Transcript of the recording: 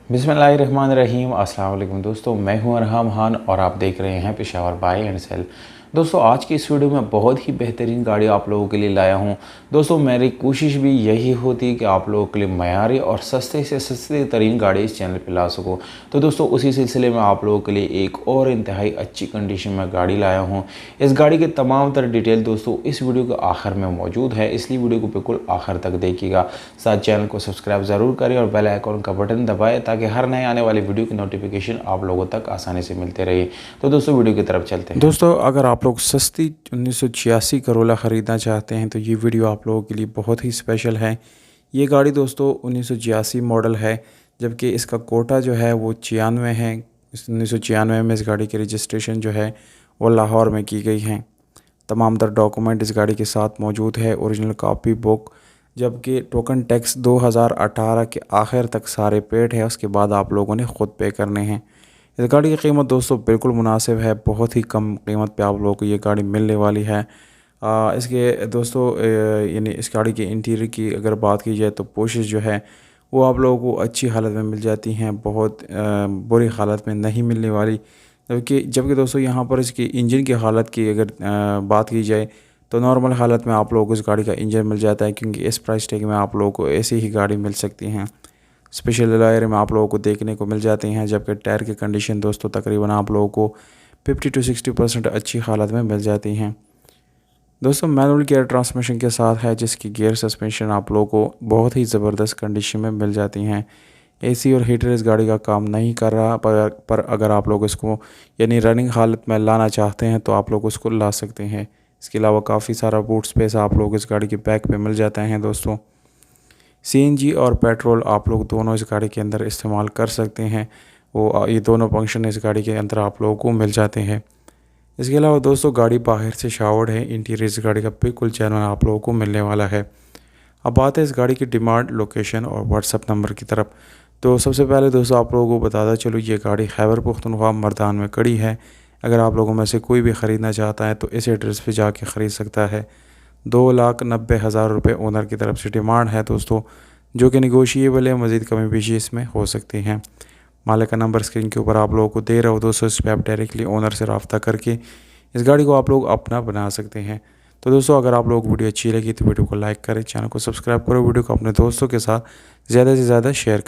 बिस्मिल्लाहिर्रहमानिर्रहीम। अस्सलाम वालेकुम दोस्तों, मैं हूं अरहम खान और आप देख रहे हैं पेशावर बाय एंड सेल। दोस्तों, आज की इस वीडियो में बहुत ही बेहतरीन गाड़ी आप लोगों के लिए लाया हूं। दोस्तों, मेरी कोशिश भी यही होती है कि आप लोगों के लिए मयारी और सस्ते से सस्ते तरीन गाड़ी इस चैनल पर ला सकूँ। तो दोस्तों, उसी सिलसिले में आप लोगों के लिए एक और इंतहाई अच्छी कंडीशन में गाड़ी लाया हूँ। इस गाड़ी के तमाम तर डिटेल दोस्तों इस वीडियो के आखिर में मौजूद है, इसलिए वीडियो को बिल्कुल आखिर तक देखिएगा। साथ चैनल को सब्सक्राइब ज़रूर करें और बेल आइकॉन का बटन दबाएं ताकि हर नए आने वाली वीडियो की नोटिफिकेशन आप लोगों तक आसानी से मिलते रहे। तो दोस्तों, वीडियो की तरफ चलते हैं। दोस्तों, अगर आप लोग सस्ती 1986 करोला ख़रीदना चाहते हैं तो ये वीडियो आप लोगों के लिए बहुत ही स्पेशल है। ये गाड़ी दोस्तों 1986 मॉडल है, जबकि इसका कोटा जो है वो 96 है। इस 1996 में इस गाड़ी की रजिस्ट्रेशन जो है वो लाहौर में की गई है। तमाम तर डॉक्यूमेंट इस गाड़ी के साथ मौजूद है, ओरिजिनल कॉपी बुक, जबकि टोकन टैक्स 2018 के आखिर तक सारे पेड है, उसके बाद आप लोगों ने ख़ुद पे करने हैं। इस गाड़ी की कीमत दोस्तों बिल्कुल मुनासिब है, बहुत ही कम कीमत पे आप लोगों को ये गाड़ी मिलने वाली है। इसके दोस्तों यानी इस गाड़ी के इंटीरियर की अगर बात की जाए तो पोशिश जो है वो आप लोगों को अच्छी हालत में मिल जाती हैं, बहुत बुरी हालत में नहीं मिलने वाली। जबकि दोस्तों यहाँ पर इसकी इंजन की हालत की अगर बात की जाए तो नॉर्मल हालत में आप लोगों को इस गाड़ी का इंजन मिल जाता है, क्योंकि इस प्राइस टैग में आप लोगों को ऐसी ही गाड़ी मिल सकती हैं। स्पेशल एलॉय में आप लोगों को देखने को मिल जाती हैं, जबकि टायर की कंडीशन दोस्तों तकरीबन आप लोगों को 50 to 60% अच्छी हालत में मिल जाती हैं। दोस्तों, मैनुअल गियर ट्रांसमिशन के साथ है, जिसकी गियर सस्पेंशन आप लोगों को बहुत ही ज़बरदस्त कंडीशन में मिल जाती हैं। एसी और हीटर इस गाड़ी का काम नहीं कर रहा, पर अगर आप लोग इसको यानी रनिंग हालत में लाना चाहते हैं तो आप लोग उसको ला सकते हैं। इसके अलावा काफ़ी सारा बूट स्पेस आप लोग इस गाड़ी के बैक पे मिल जाते हैं। दोस्तों, सीएनजी और पेट्रोल आप लोग दोनों इस गाड़ी के अंदर इस्तेमाल कर सकते हैं। ये दोनों फंक्शन इस गाड़ी के अंदर आप लोगों को मिल जाते हैं। इसके अलावा दोस्तों, गाड़ी बाहर से शावर्ड है, इंटीरियर इस गाड़ी का बिल्कुल जेन्युइन आप लोगों को मिलने वाला है। अब बात है इस गाड़ी की डिमांड, लोकेशन और व्हाट्सअप नंबर की तरफ। तो सबसे पहले दोस्तों आप लोगों को बताता चलो, ये गाड़ी खैबर पख्तूनख्वा मर्दान में खड़ी है। अगर आप लोगों में से कोई भी ख़रीदना चाहता है तो इस एड्रेस पे जाके ख़रीद सकता है। 2,90,000 रुपये ओनर की तरफ से डिमांड है दोस्तों, जो कि निगोशिएबल है, मज़ीद कमी पेशी इसमें हो सकती हैं। मालिक का नंबर स्क्रीन के ऊपर आप लोगों को दे रहा हो दोस्तों, इस पर आप डायरेक्टली ओनर से रब्ता करके इस गाड़ी को आप लोग अपना बना सकते हैं। तो दोस्तों, अगर आप लोगों को वीडियो अच्छी लगी तो वीडियो को लाइक करें, चैनल को सब्सक्राइब करो, वीडियो को अपने दोस्तों के साथ ज़्यादा से ज़्यादा शेयर करें।